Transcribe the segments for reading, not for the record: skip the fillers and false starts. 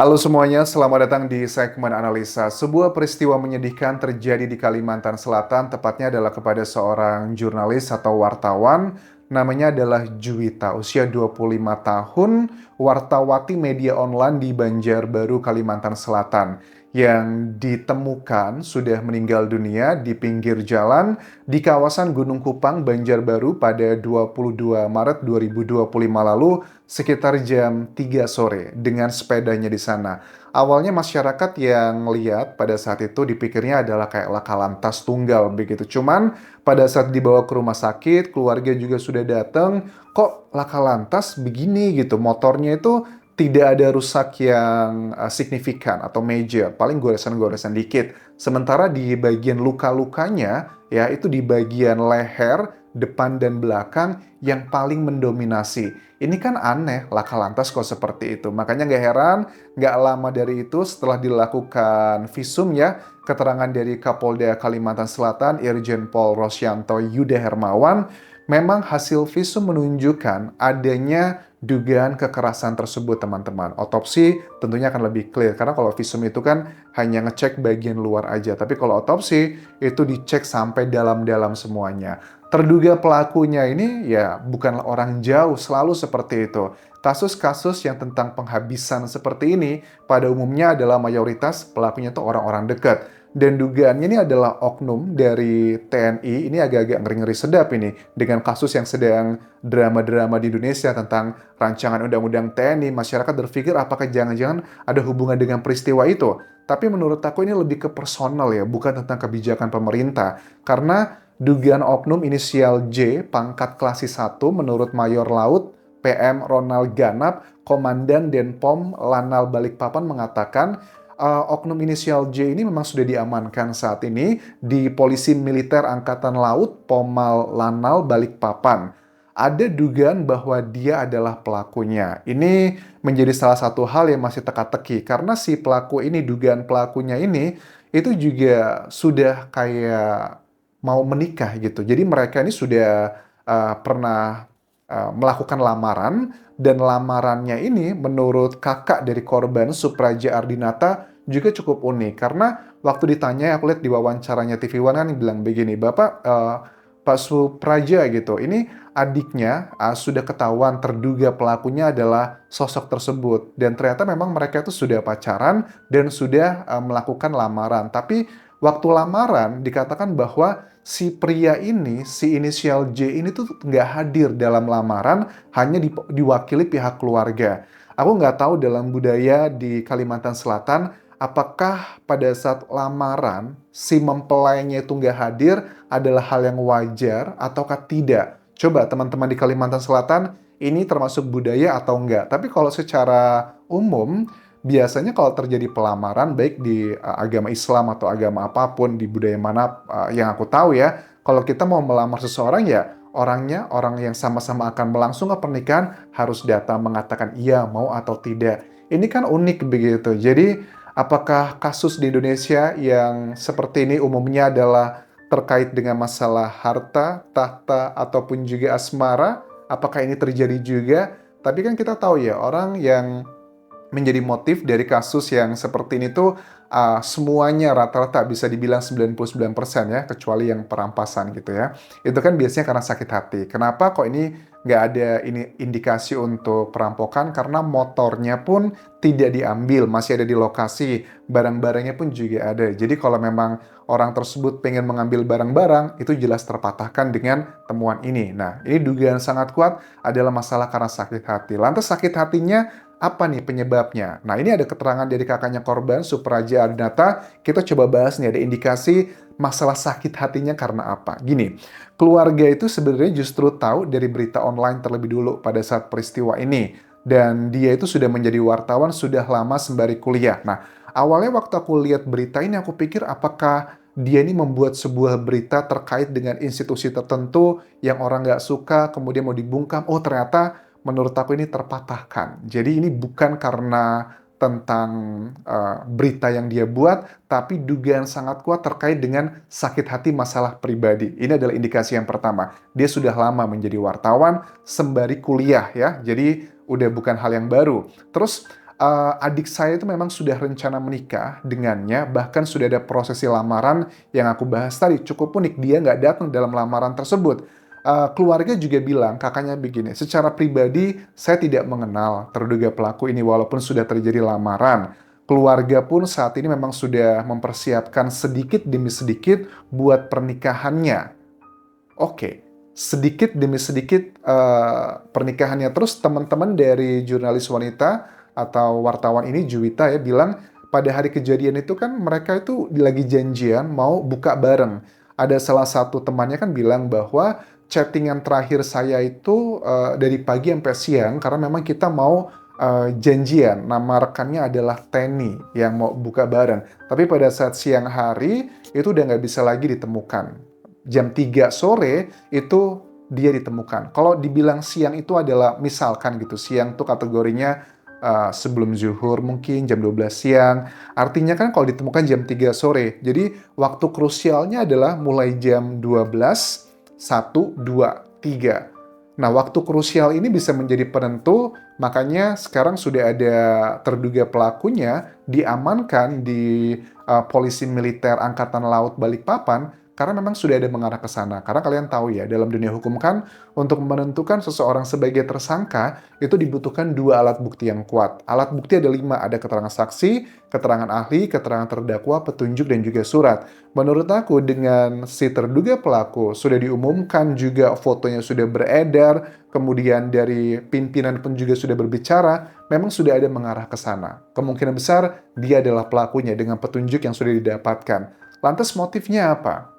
Halo semuanya, selamat datang di segmen analisa. Sebuah peristiwa menyedihkan terjadi di Kalimantan Selatan, tepatnya adalah kepada seorang jurnalis atau wartawan. Namanya adalah Juwita, usia 25 tahun, wartawati media online di Banjarbaru, Kalimantan Selatan. Yang ditemukan sudah meninggal dunia di pinggir jalan di kawasan Gunung Kupang, Banjarbaru pada 22 Maret 2025 lalu sekitar jam 3 sore dengan sepedanya di sana. Awalnya masyarakat yang lihat pada saat itu dipikirnya adalah kayak laka lantas tunggal begitu. Cuman pada saat dibawa ke rumah sakit, keluarga juga sudah datang, kok laka lantas begini gitu. Motornya itu tidak ada rusak yang signifikan atau major, paling goresan-goresan dikit. Sementara di bagian luka-lukanya, ya itu di bagian leher, depan dan belakang yang paling mendominasi. Ini kan aneh, laka lantas kok seperti itu. Makanya nggak heran, nggak lama dari itu setelah dilakukan visum ya, keterangan dari Kapolda Kalimantan Selatan, Irjen Pol Rosyanto Yuda Hermawan, memang hasil visum menunjukkan adanya dugaan kekerasan tersebut, teman-teman. Otopsi tentunya akan lebih clear, karena kalau visum itu kan hanya ngecek bagian luar aja. Tapi kalau otopsi, itu dicek sampai dalam-dalam semuanya. Terduga pelakunya ini ya bukanlah orang jauh, selalu seperti itu. Kasus-kasus yang tentang penghabisan seperti ini pada umumnya adalah mayoritas pelakunya itu orang-orang dekat. Dan dugaannya ini adalah oknum dari TNI, ini agak-agak ngeri-ngeri sedap ini. Dengan kasus yang sedang drama-drama di Indonesia tentang rancangan undang-undang TNI, masyarakat berpikir apakah jangan-jangan ada hubungan dengan peristiwa itu. Tapi menurut aku ini lebih ke personal ya, bukan tentang kebijakan pemerintah. Karena dugaan oknum inisial J, pangkat klasi 1 menurut Mayor Laut PM Ronald Ganap, Komandan Denpom Lanal Balikpapan mengatakan oknum inisial J ini memang sudah diamankan saat ini di Polisi Militer Angkatan Laut Pomal Lanal Balikpapan. Ada dugaan bahwa dia adalah pelakunya. Ini menjadi salah satu hal yang masih teka-teki karena si pelaku ini, dugaan pelakunya ini itu juga sudah kayak mau menikah gitu. Jadi mereka ini sudah pernah melakukan lamaran dan lamarannya ini menurut kakak dari korban Supraja Ardinata juga cukup unik karena waktu ditanya aku lihat di wawancaranya TV One kan bilang begini, Bapak Pak Supraja gitu, ini adiknya sudah ketahuan terduga pelakunya adalah sosok tersebut dan ternyata memang mereka itu sudah pacaran dan sudah melakukan lamaran. Tapi waktu lamaran dikatakan bahwa si pria ini, si inisial J ini tuh nggak hadir dalam lamaran, hanya diwakili pihak keluarga. Aku nggak tahu dalam budaya di Kalimantan Selatan, apakah pada saat lamaran si mempelainya itu nggak hadir adalah hal yang wajar ataukah tidak? Coba teman-teman di Kalimantan Selatan, ini termasuk budaya atau enggak? Tapi kalau secara umum, biasanya kalau terjadi pelamaran, baik di agama Islam atau agama apapun, di budaya mana yang aku tahu ya, kalau kita mau melamar seseorang ya, orangnya, orang yang sama-sama akan melangsungkan pernikahan, harus datang mengatakan iya, mau atau tidak. Ini kan unik begitu. Jadi, apakah kasus di Indonesia yang seperti ini umumnya adalah terkait dengan masalah harta, tahta, ataupun juga asmara? Apakah ini terjadi juga? Tapi kan kita tahu ya, orang yang menjadi motif dari kasus yang seperti ini tuh semuanya rata-rata bisa dibilang 99% ya, kecuali yang perampasan gitu ya. Itu kan biasanya karena sakit hati. Kenapa kok ini nggak ada ini indikasi untuk perampokan? Karena motornya pun tidak diambil, masih ada di lokasi. Barang-barangnya pun juga ada. Jadi kalau memang orang tersebut pengen mengambil barang-barang, itu jelas terpatahkan dengan temuan ini. Nah, ini dugaan sangat kuat adalah masalah karena sakit hati. Lantas sakit hatinya apa nih penyebabnya? Nah, ini ada keterangan dari kakaknya korban, Supraja Ardinata. Kita coba bahas nih, ada indikasi masalah sakit hatinya karena apa. Gini, keluarga itu sebenarnya justru tahu dari berita online terlebih dulu pada saat peristiwa ini. Dan dia itu sudah menjadi wartawan sudah lama sembari kuliah. Nah, awalnya waktu aku lihat berita ini, aku pikir apakah dia ini membuat sebuah berita terkait dengan institusi tertentu yang orang nggak suka, kemudian mau dibungkam. Oh, ternyata menurut aku ini terpatahkan. Jadi ini bukan karena tentang berita yang dia buat, tapi dugaan sangat kuat terkait dengan sakit hati masalah pribadi. Ini adalah indikasi yang pertama. Dia sudah lama menjadi wartawan sembari kuliah ya. Jadi udah bukan hal yang baru. Terus adik saya itu memang sudah rencana menikah dengannya, bahkan sudah ada prosesi lamaran yang aku bahas tadi, cukup unik, dia nggak datang dalam lamaran tersebut. Keluarga juga bilang, kakaknya begini, "Secara pribadi, saya tidak mengenal terduga pelaku ini walaupun sudah terjadi lamaran. Keluarga pun saat ini memang sudah mempersiapkan sedikit demi sedikit buat pernikahannya." Oke, sedikit demi sedikit, pernikahannya. Terus teman-teman dari jurnalis wanita atau wartawan ini, Juwita ya, bilang pada hari kejadian itu kan mereka itu lagi janjian mau buka bareng. Ada salah satu temannya kan bilang bahwa chatting-an terakhir saya itu, dari pagi sampai siang karena memang kita mau, janjian. Nama rekannya adalah Tenny yang mau buka bareng. Tapi pada saat siang hari, itu udah nggak bisa lagi ditemukan. Jam 3 sore itu dia ditemukan. Kalau dibilang siang itu adalah misalkan gitu, siang tuh kategorinya sebelum zuhur mungkin jam 12 siang. Artinya kan kalau ditemukan jam 3 sore. Jadi waktu krusialnya adalah mulai jam 12, 1, 2, 3. Nah, waktu krusial ini bisa menjadi penentu, makanya sekarang sudah ada terduga pelakunya diamankan di Polisi Militer Angkatan Laut Balikpapan karena memang sudah ada mengarah ke sana. Karena kalian tahu ya, dalam dunia hukum kan untuk menentukan seseorang sebagai tersangka itu dibutuhkan 2 alat bukti yang kuat. Alat bukti ada 5, ada keterangan saksi, keterangan ahli, keterangan terdakwa, petunjuk, dan juga surat. Menurut aku dengan si terduga pelaku sudah diumumkan juga fotonya sudah beredar, kemudian dari pimpinan pun juga sudah berbicara, memang sudah ada mengarah ke sana. Kemungkinan besar dia adalah pelakunya dengan petunjuk yang sudah didapatkan. Lantas motifnya apa?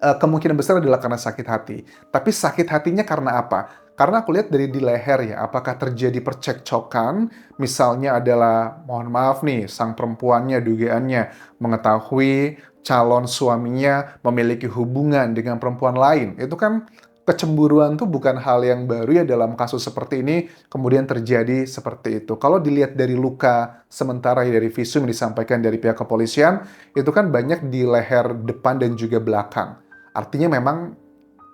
Kemungkinan besar adalah karena sakit hati. Tapi sakit hatinya karena apa? Karena aku lihat dari di leher ya, apakah terjadi percekcokan, misalnya adalah, mohon maaf nih, sang perempuannya dugaannya mengetahui calon suaminya memiliki hubungan dengan perempuan lain. Itu kan kecemburuan tuh bukan hal yang baru ya dalam kasus seperti ini, kemudian terjadi seperti itu. Kalau dilihat dari luka sementara ya dari visum yang disampaikan dari pihak kepolisian, itu kan banyak di leher depan dan juga belakang. Artinya memang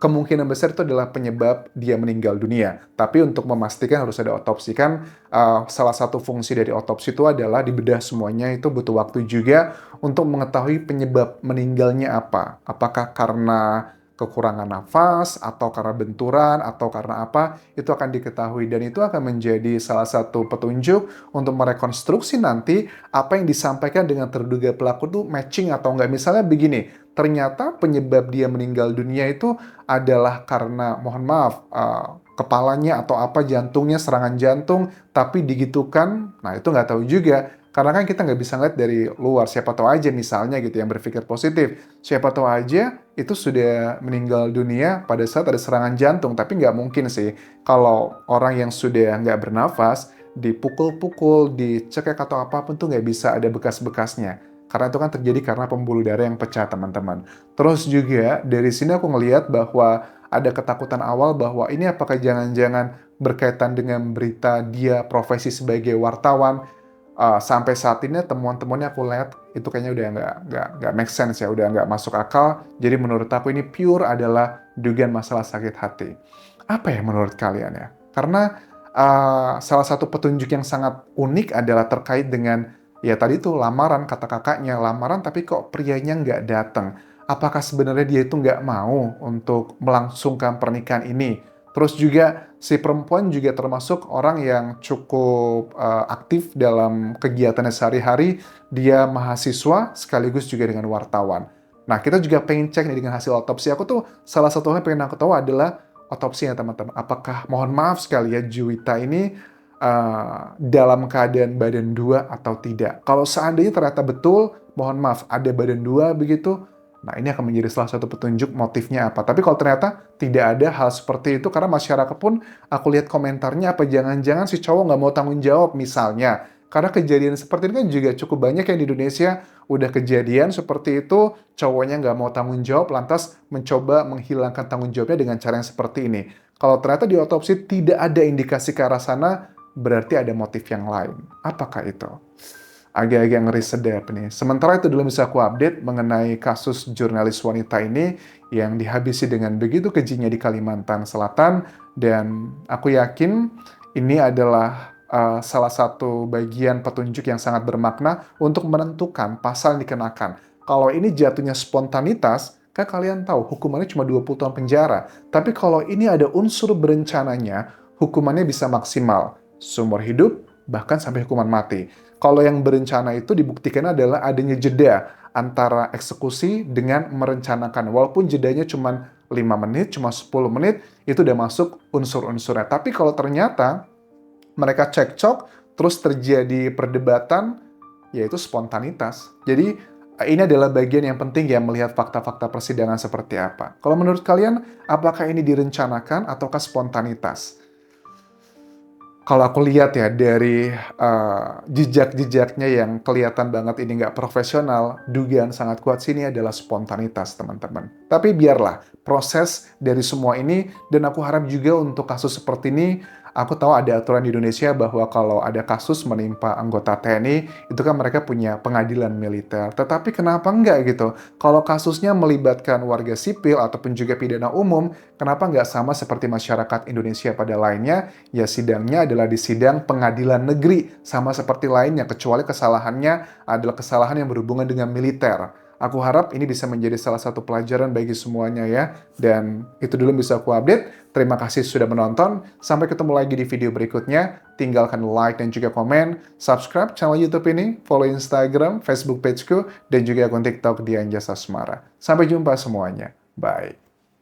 kemungkinan besar itu adalah penyebab dia meninggal dunia. Tapi untuk memastikan harus ada otopsi kan, salah satu fungsi dari otopsi itu adalah dibedah semuanya, itu butuh waktu juga untuk mengetahui penyebab meninggalnya apa. Apakah karena kekurangan nafas, atau karena benturan, atau karena apa, itu akan diketahui. Dan itu akan menjadi salah satu petunjuk untuk merekonstruksi nanti apa yang disampaikan dengan terduga pelaku itu matching atau enggak. Misalnya begini, ternyata penyebab dia meninggal dunia itu adalah karena, mohon maaf, kepalanya atau apa, jantungnya, serangan jantung, tapi digitukan, nah itu nggak tahu juga. Karena kan kita nggak bisa ngeliat dari luar, siapa tahu aja misalnya gitu yang berpikir positif. Siapa tahu aja itu sudah meninggal dunia pada saat ada serangan jantung, tapi nggak mungkin sih kalau orang yang sudah nggak bernafas, dipukul-pukul, dicekek atau apapun tuh nggak bisa ada bekas-bekasnya. Karena itu kan terjadi karena pembuluh darah yang pecah, teman-teman. Terus juga dari sini aku ngelihat bahwa ada ketakutan awal bahwa ini apakah jangan-jangan berkaitan dengan berita dia profesi sebagai wartawan. Sampai saat ini temuan-temuannya aku lihat itu kayaknya udah nggak make sense ya, udah nggak masuk akal. Jadi menurut aku ini pure adalah dugaan masalah sakit hati. Apa ya menurut kalian ya? Karena salah satu petunjuk yang sangat unik adalah terkait dengan ya tadi tuh lamaran, kata kakaknya lamaran tapi kok prianya nggak datang. Apakah sebenarnya dia itu nggak mau untuk melangsungkan pernikahan ini? Terus juga si perempuan juga termasuk orang yang cukup aktif dalam kegiatannya sehari-hari. Dia mahasiswa sekaligus juga dengan wartawan. Nah, kita juga pengen cek nih dengan hasil otopsi. Aku tuh salah satu hal yang pengen aku tahu adalah otopsinya, teman-teman. Apakah, mohon maaf sekali ya, Juwita ini dalam keadaan badan 2 atau tidak. Kalau seandainya ternyata betul, mohon maaf, ada badan 2 begitu, nah ini akan menjadi salah satu petunjuk motifnya apa. Tapi kalau ternyata tidak ada hal seperti itu, karena masyarakat pun, aku lihat komentarnya, apa jangan-jangan si cowok nggak mau tanggung jawab misalnya. Karena kejadian seperti ini kan juga cukup banyak yang di Indonesia udah kejadian seperti itu, cowoknya nggak mau tanggung jawab, lantas mencoba menghilangkan tanggung jawabnya dengan cara yang seperti ini. Kalau ternyata di otopsi tidak ada indikasi ke arah sana, berarti ada motif yang lain. Apakah itu? Agak-agak ngeri sedap nih. Sementara itu dulu bisa aku update mengenai kasus jurnalis wanita ini yang dihabisi dengan begitu kejinya di Kalimantan Selatan, dan aku yakin ini adalah salah satu bagian petunjuk yang sangat bermakna untuk menentukan pasal yang dikenakan. Kalau ini jatuhnya spontanitas, kan kalian tahu hukumannya cuma 20 tahun penjara. Tapi kalau ini ada unsur berencananya, hukumannya bisa maksimal. Seumur hidup, bahkan sampai hukuman mati. Kalau yang berencana itu dibuktikan adalah adanya jeda antara eksekusi dengan merencanakan. Walaupun jedanya cuma 5 menit, cuma 10 menit, itu udah masuk unsur-unsurnya. Tapi kalau ternyata mereka cekcok, terus terjadi perdebatan, yaitu spontanitas. Jadi, ini adalah bagian yang penting ya melihat fakta-fakta persidangan seperti apa. Kalau menurut kalian, apakah ini direncanakan ataukah spontanitas? Kalau aku lihat ya dari jejak-jejaknya yang kelihatan banget ini nggak profesional, dugaan sangat kuat sini adalah spontanitas, teman-teman. Tapi biarlah proses dari semua ini, dan aku harap juga untuk kasus seperti ini, aku tahu ada aturan di Indonesia bahwa kalau ada kasus menimpa anggota TNI, itu kan mereka punya pengadilan militer. Tetapi kenapa enggak gitu? Kalau kasusnya melibatkan warga sipil ataupun juga pidana umum, kenapa nggak sama seperti masyarakat Indonesia pada lainnya? Ya sidangnya adalah di sidang pengadilan negeri, sama seperti lainnya, kecuali kesalahannya adalah kesalahan yang berhubungan dengan militer. Aku harap ini bisa menjadi salah satu pelajaran bagi semuanya ya. Dan itu dulu bisa aku update. Terima kasih sudah menonton. Sampai ketemu lagi di video berikutnya. Tinggalkan like dan juga komen. Subscribe channel YouTube ini. Follow Instagram, Facebook pageku, dan juga akun TikTok Dian Jasa Asmara. Sampai jumpa semuanya. Bye.